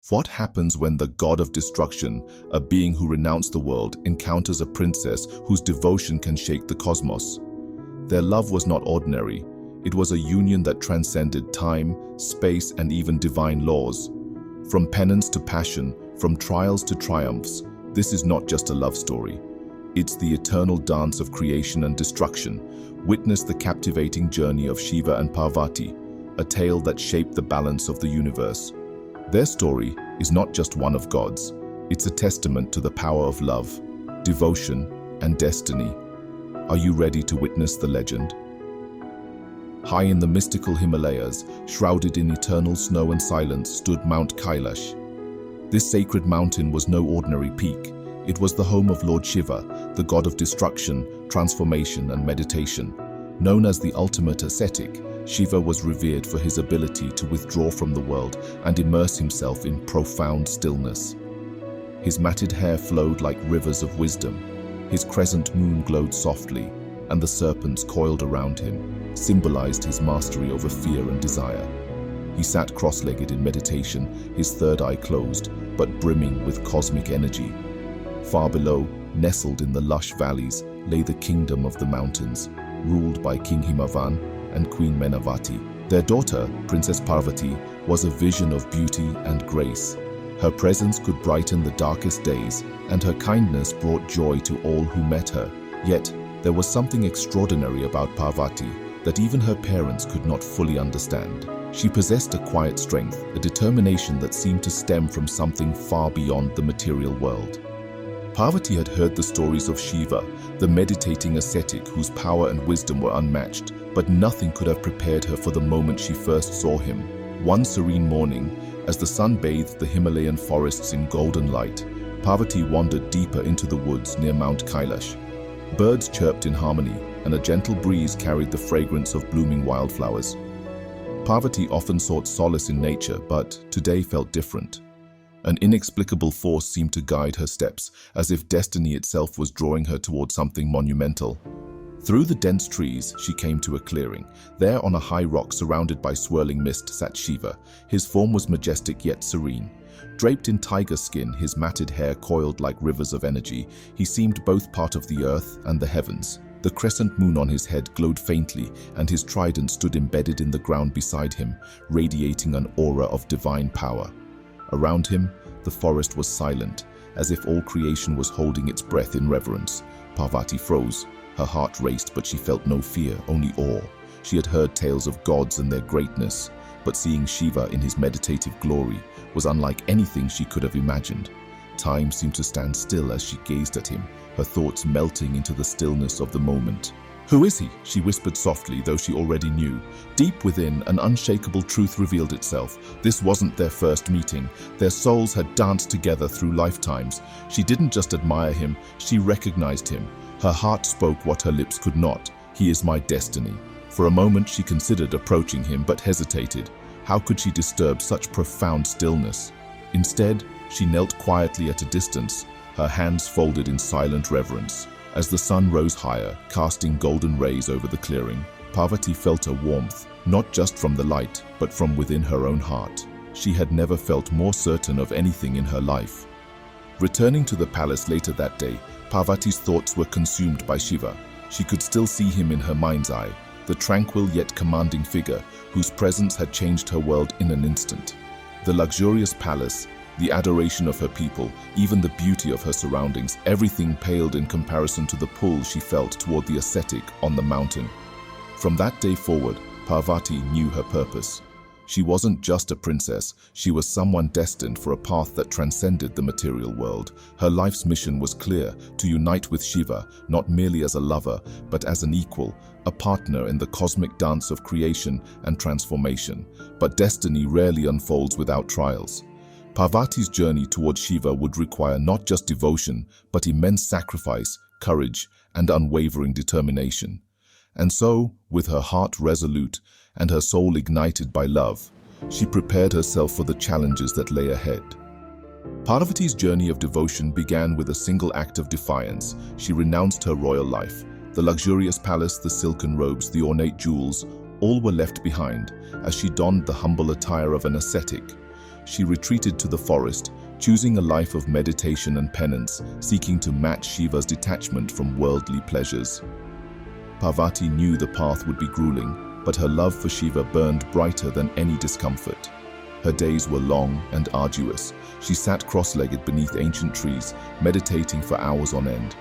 What happens when the god of destruction, a being who renounced the world, encounters a princess whose devotion can shake the cosmos? Their love was not ordinary. It was a union that transcended time, space, and even divine laws. From penance to passion, from trials to triumphs, this is not just a love story. It's the eternal dance of creation and destruction. Witness the captivating journey of Shiva and Parvati, a tale that shaped the balance of the universe. Their story is not just one of gods. It's a testament to the power of love, devotion, and destiny. Are you ready to witness the legend? High in the mystical Himalayas, shrouded in eternal snow and silence, stood Mount Kailash. This sacred mountain was no ordinary peak. It was the home of Lord Shiva, the god of destruction, transformation, and meditation. Known as the ultimate ascetic, Shiva was revered for his ability to withdraw from the world and immerse himself in profound stillness. His matted hair flowed like rivers of wisdom. His crescent moon glowed softly, and the serpents coiled around him symbolized his mastery over fear and desire. He sat cross-legged in meditation, his third eye closed, but brimming with cosmic energy. Far below, nestled in the lush valleys, lay the kingdom of the mountains, ruled by King Himavan and Queen Menavati. Their daughter, Princess Parvati, was a vision of beauty and grace. Her presence could brighten the darkest days, and her kindness brought joy to all who met her. Yet, there was something extraordinary about Parvati that even her parents could not fully understand. She possessed a quiet strength, a determination that seemed to stem from something far beyond the material world. Parvati had heard the stories of Shiva, the meditating ascetic whose power and wisdom were unmatched, but nothing could have prepared her for the moment she first saw him. One serene morning, as the sun bathed the Himalayan forests in golden light, Parvati wandered deeper into the woods near Mount Kailash. Birds chirped in harmony, and a gentle breeze carried the fragrance of blooming wildflowers. Parvati often sought solace in nature, but today felt different. An inexplicable force seemed to guide her steps, as if destiny itself was drawing her toward something monumental. Through the dense trees, she came to a clearing. There, on a high rock surrounded by swirling mist, sat Shiva. His form was majestic yet serene. Draped in tiger skin, his matted hair coiled like rivers of energy, he seemed both part of the earth and the heavens. The crescent moon on his head glowed faintly, and his trident stood embedded in the ground beside him, radiating an aura of divine power. Around him, the forest was silent, as if all creation was holding its breath in reverence. Parvati froze. Her heart raced, but she felt no fear, only awe. She had heard tales of gods and their greatness, but seeing Shiva in his meditative glory was unlike anything she could have imagined. Time seemed to stand still as she gazed at him, her thoughts melting into the stillness of the moment. "Who is he?" she whispered softly, though she already knew. Deep within, an unshakable truth revealed itself. This wasn't their first meeting. Their souls had danced together through lifetimes. She didn't just admire him, she recognized him. Her heart spoke what her lips could not. "He is my destiny." For a moment she considered approaching him, but hesitated. How could she disturb such profound stillness? Instead, she knelt quietly at a distance, her hands folded in silent reverence. As the sun rose higher, casting golden rays over the clearing, Parvati felt a warmth, not just from the light, but from within her own heart. She had never felt more certain of anything in her life. Returning to the palace later that day, Parvati's thoughts were consumed by Shiva. She could still see him in her mind's eye, the tranquil yet commanding figure whose presence had changed her world in an instant. The luxurious palace, the adoration of her people, even the beauty of her surroundings, everything paled in comparison to the pull she felt toward the ascetic on the mountain. From that day forward, Parvati knew her purpose. She wasn't just a princess, she was someone destined for a path that transcended the material world. Her life's mission was clear: to unite with Shiva, not merely as a lover, but as an equal, a partner in the cosmic dance of creation and transformation. But destiny rarely unfolds without trials. Parvati's journey toward Shiva would require not just devotion, but immense sacrifice, courage, and unwavering determination. And so, with her heart resolute and her soul ignited by love, she prepared herself for the challenges that lay ahead. Parvati's journey of devotion began with a single act of defiance. She renounced her royal life. The luxurious palace, the silken robes, the ornate jewels, all were left behind as she donned the humble attire of an ascetic. she retreated to the forest, choosing a life of meditation and penance, seeking to match Shiva's detachment from worldly pleasures. Parvati knew the path would be grueling, but her love for Shiva burned brighter than any discomfort. Her days were long and arduous. She sat cross-legged beneath ancient trees, meditating for hours on end.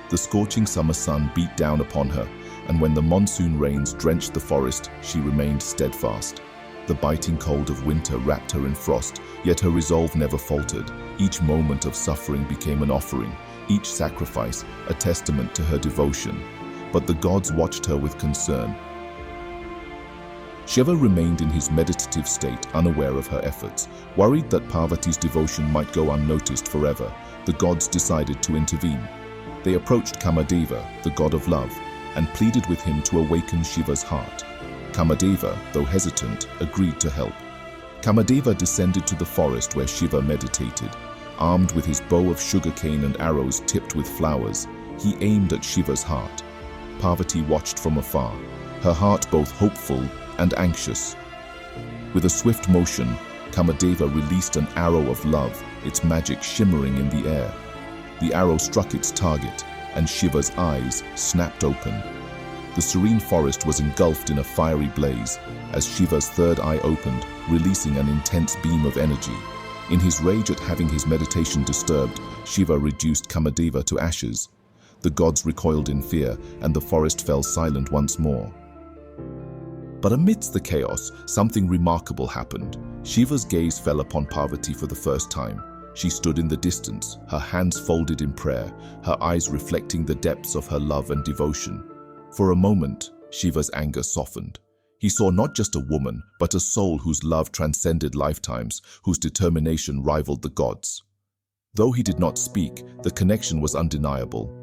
The scorching summer sun beat down upon her, and when the monsoon rains drenched the forest, she remained steadfast. The biting cold of winter wrapped her in frost, yet her resolve never faltered. Each moment of suffering became an offering, each sacrifice a testament to her devotion. But the gods watched her with concern. Shiva remained in his meditative state, unaware of her efforts. Worried that Parvati's devotion might go unnoticed forever, the gods decided to intervene. They approached Kamadeva, the god of love, and pleaded with him to awaken Shiva's heart. Kamadeva, though hesitant, agreed to help. Kamadeva descended to the forest where Shiva meditated. Armed with his bow of sugarcane and arrows tipped with flowers, he aimed at Shiva's heart. Parvati watched from afar, her heart both hopeful and anxious. With a swift motion, Kamadeva released an arrow of love, its magic shimmering in the air. The arrow struck its target, and Shiva's eyes snapped open. The serene forest was engulfed in a fiery blaze as Shiva's third eye opened, releasing an intense beam of energy. In his rage at having his meditation disturbed, Shiva reduced Kamadeva to ashes. The gods recoiled in fear, and the forest fell silent once more. But amidst the chaos, something remarkable happened. Shiva's gaze fell upon Parvati for the first time. She stood in the distance, her hands folded in prayer, her eyes reflecting the depths of her love and devotion. For a moment, Shiva's anger softened. He saw not just a woman, but a soul whose love transcended lifetimes, whose determination rivaled the gods. Though he did not speak, the connection was undeniable.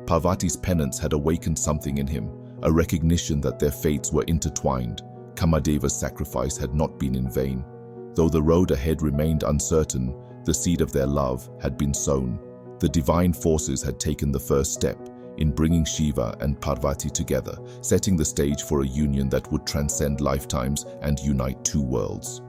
Parvati's penance had awakened something in him, a recognition that their fates were intertwined. Kamadeva's sacrifice had not been in vain. Though the road ahead remained uncertain, the seed of their love had been sown. The divine forces had taken the first step in bringing Shiva and Parvati together, setting the stage for a union that would transcend lifetimes and unite two worlds.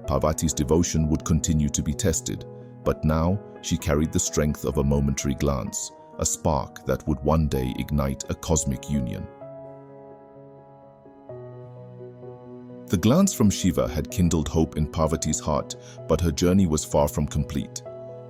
Parvati's devotion would continue to be tested, but now she carried the strength of a momentary glance, a spark that would one day ignite a cosmic union. The glance from Shiva had kindled hope in Parvati's heart, but her journey was far from complete.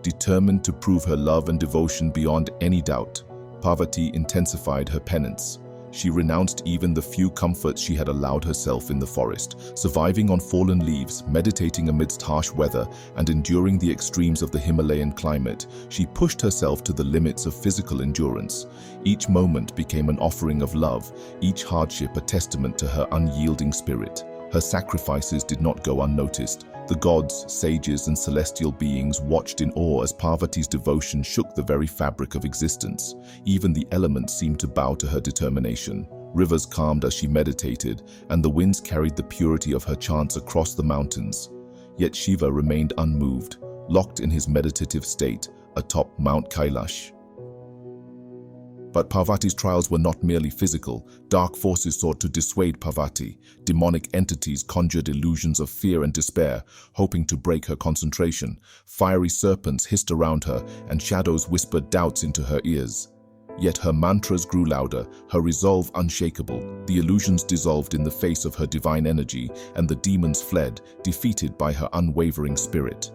Determined to prove her love and devotion beyond any doubt, Parvati intensified her penance. She renounced even the few comforts she had allowed herself in the forest, surviving on fallen leaves, meditating amidst harsh weather, and enduring the extremes of the Himalayan climate. She pushed herself to the limits of physical endurance. Each moment became an offering of love, each hardship a testament to her unyielding spirit. Her sacrifices did not go unnoticed. The gods, sages, and celestial beings watched in awe as Parvati's devotion shook the very fabric of existence. Even the elements seemed to bow to her determination. Rivers calmed as she meditated, and the winds carried the purity of her chants across the mountains. Yet Shiva remained unmoved, locked in his meditative state atop Mount Kailash. But Parvati's trials were not merely physical. Dark forces sought to dissuade Parvati. Demonic entities conjured illusions of fear and despair, hoping to break her concentration. Fiery serpents hissed around her, and shadows whispered doubts into her ears. Yet her mantras grew louder, her resolve unshakable. The illusions dissolved in the face of her divine energy, and the demons fled, defeated by her unwavering spirit.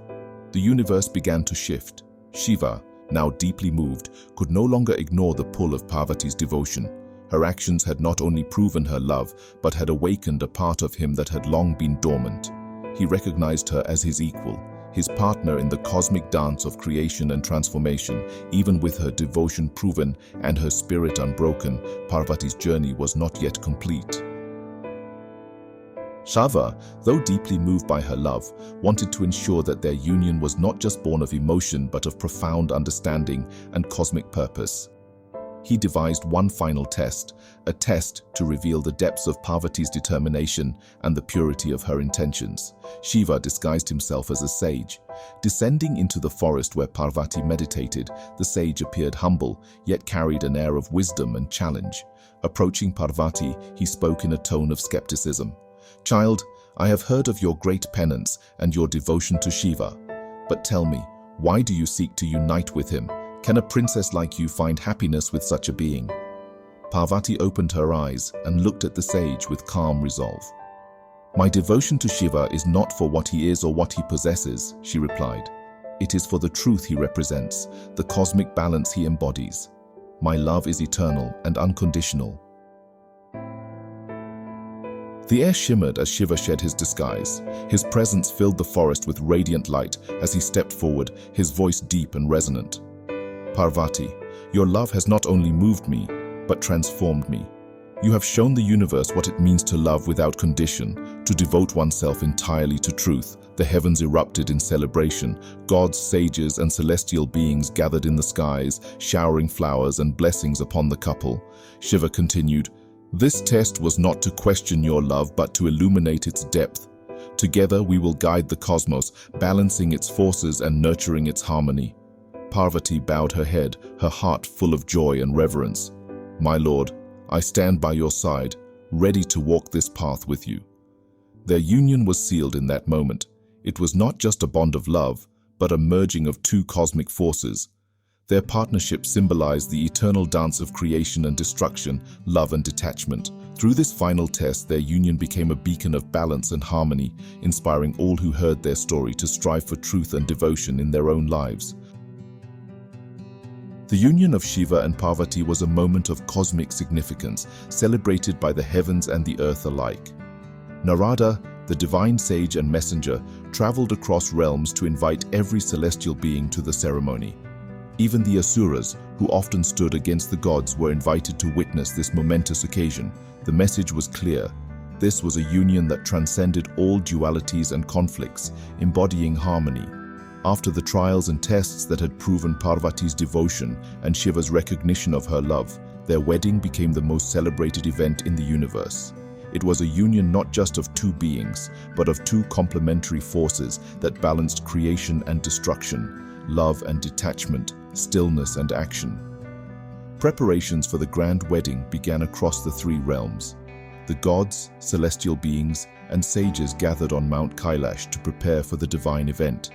The universe began to shift. Shiva, now deeply moved, could no longer ignore the pull of Parvati's devotion. Her actions had not only proven her love, but had awakened a part of him that had long been dormant. He recognized her as his equal, his partner in the cosmic dance of creation and transformation. Even with her devotion proven and her spirit unbroken, Parvati's journey was not yet complete. Shiva, though deeply moved by her love, wanted to ensure that their union was not just born of emotion but of profound understanding and cosmic purpose. He devised one final test, a test to reveal the depths of Parvati's determination and the purity of her intentions. Shiva disguised himself as a sage. Descending into the forest where Parvati meditated, the sage appeared humble, yet carried an air of wisdom and challenge. Approaching Parvati, he spoke in a tone of skepticism. "Child, I have heard of your great penance and your devotion to Shiva. But tell me, why do you seek to unite with him? Can a princess like you find happiness with such a being?" Parvati opened her eyes and looked at the sage with calm resolve. "My devotion to Shiva is not for what he is or what he possesses," she replied. "It is for the truth he represents, the cosmic balance he embodies. My love is eternal and unconditional." The air shimmered as Shiva shed his disguise. His presence filled the forest with radiant light as he stepped forward, his voice deep and resonant. "Parvati, your love has not only moved me, but transformed me. You have shown the universe what it means to love without condition, to devote oneself entirely to truth." The heavens erupted in celebration. Gods, sages, and celestial beings gathered in the skies, showering flowers and blessings upon the couple. Shiva continued, "This test was not to question your love, but to illuminate its depth. Together we will guide the cosmos, balancing its forces and nurturing its harmony." Parvati bowed her head, her heart full of joy and reverence. "My lord, I stand by your side, ready to walk this path with you." Their union was sealed in that moment. It was not just a bond of love, but a merging of two cosmic forces. Their partnership symbolized the eternal dance of creation and destruction, love and detachment. Through this final test, their union became a beacon of balance and harmony, inspiring all who heard their story to strive for truth and devotion in their own lives. The union of Shiva and Parvati was a moment of cosmic significance, celebrated by the heavens and the earth alike. Narada, the divine sage and messenger, traveled across realms to invite every celestial being to the ceremony. Even the Asuras, who often stood against the gods, were invited to witness this momentous occasion. The message was clear. This was a union that transcended all dualities and conflicts, embodying harmony. After the trials and tests that had proven Parvati's devotion and Shiva's recognition of her love, their wedding became the most celebrated event in the universe. It was a union not just of two beings, but of two complementary forces that balanced creation and destruction, love and detachment, stillness and action. Preparations for the grand wedding began across the three realms. The gods, celestial beings, and sages gathered on Mount Kailash to prepare for the divine event.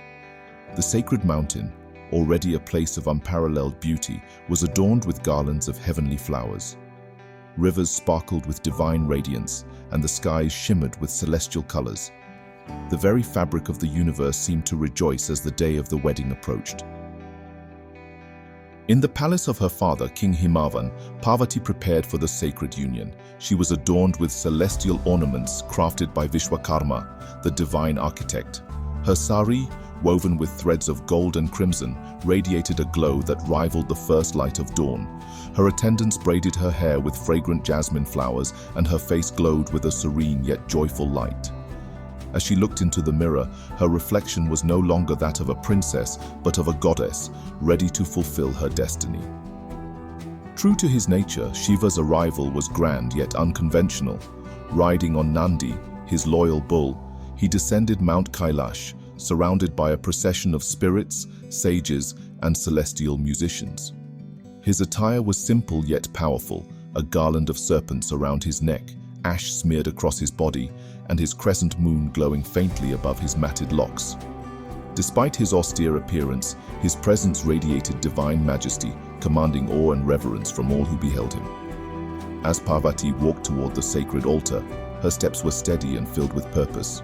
The sacred mountain, already a place of unparalleled beauty, was adorned with garlands of heavenly flowers. Rivers sparkled with divine radiance, and the skies shimmered with celestial colors. The very fabric of the universe seemed to rejoice as the day of the wedding approached. In the palace of her father, King Himavan, Parvati prepared for the sacred union. She was adorned with celestial ornaments crafted by Vishwakarma, the divine architect. Her sari, woven with threads of gold and crimson, radiated a glow that rivaled the first light of dawn. Her attendants braided her hair with fragrant jasmine flowers, and her face glowed with a serene yet joyful light. As she looked into the mirror, her reflection was no longer that of a princess, but of a goddess, ready to fulfill her destiny. True to his nature, Shiva's arrival was grand yet unconventional. Riding on Nandi, his loyal bull, he descended Mount Kailash, surrounded by a procession of spirits, sages, and celestial musicians. His attire was simple yet powerful, a garland of serpents around his neck, ash smeared across his body, and his crescent moon glowing faintly above his matted locks. Despite his austere appearance, his presence radiated divine majesty, commanding awe and reverence from all who beheld him. As Parvati walked toward the sacred altar, her steps were steady and filled with purpose.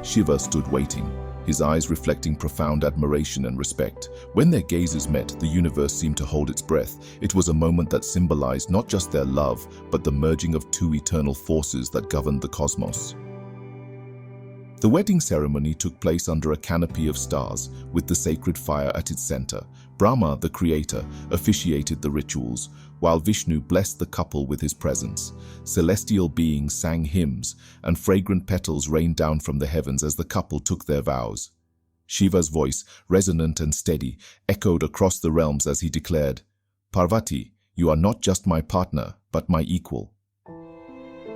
Shiva stood waiting, his eyes reflecting profound admiration and respect. When their gazes met, the universe seemed to hold its breath. It was a moment that symbolized not just their love, but the merging of two eternal forces that governed the cosmos. The wedding ceremony took place under a canopy of stars, with the sacred fire at its center. Brahma, the creator, officiated the rituals, while Vishnu blessed the couple with his presence. Celestial beings sang hymns, and fragrant petals rained down from the heavens as the couple took their vows. Shiva's voice, resonant and steady, echoed across the realms as he declared, "Parvati, you are not just my partner, but my equal.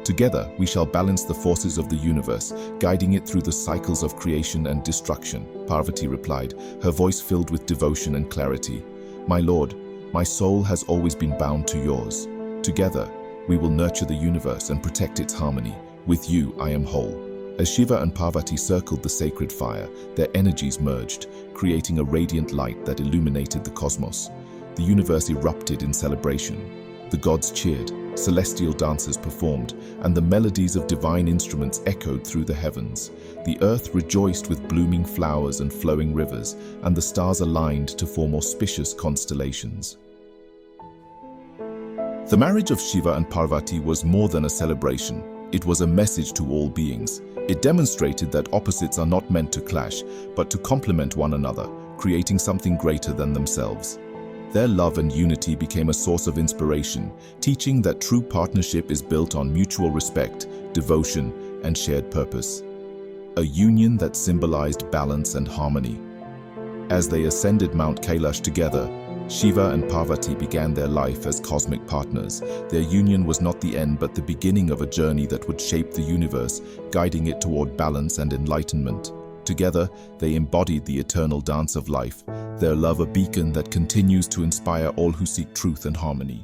Together, we shall balance the forces of the universe, guiding it through the cycles of creation and destruction." Parvati replied, her voice filled with devotion and clarity. "My lord, my soul has always been bound to yours. Together, we will nurture the universe and protect its harmony. With you, I am whole." As Shiva and Parvati circled the sacred fire, their energies merged, creating a radiant light that illuminated the cosmos. The universe erupted in celebration. The gods cheered, celestial dances performed, and the melodies of divine instruments echoed through the heavens. The earth rejoiced with blooming flowers and flowing rivers, and the stars aligned to form auspicious constellations. The marriage of Shiva and Parvati was more than a celebration. It was a message to all beings. It demonstrated that opposites are not meant to clash, but to complement one another, creating something greater than themselves. Their love and unity became a source of inspiration, teaching that true partnership is built on mutual respect, devotion, and shared purpose. A union that symbolized balance and harmony. As they ascended Mount Kailash together, Shiva and Parvati began their life as cosmic partners. Their union was not the end but the beginning of a journey that would shape the universe, guiding it toward balance and enlightenment. Together, they embodied the eternal dance of life, their love a beacon that continues to inspire all who seek truth and harmony.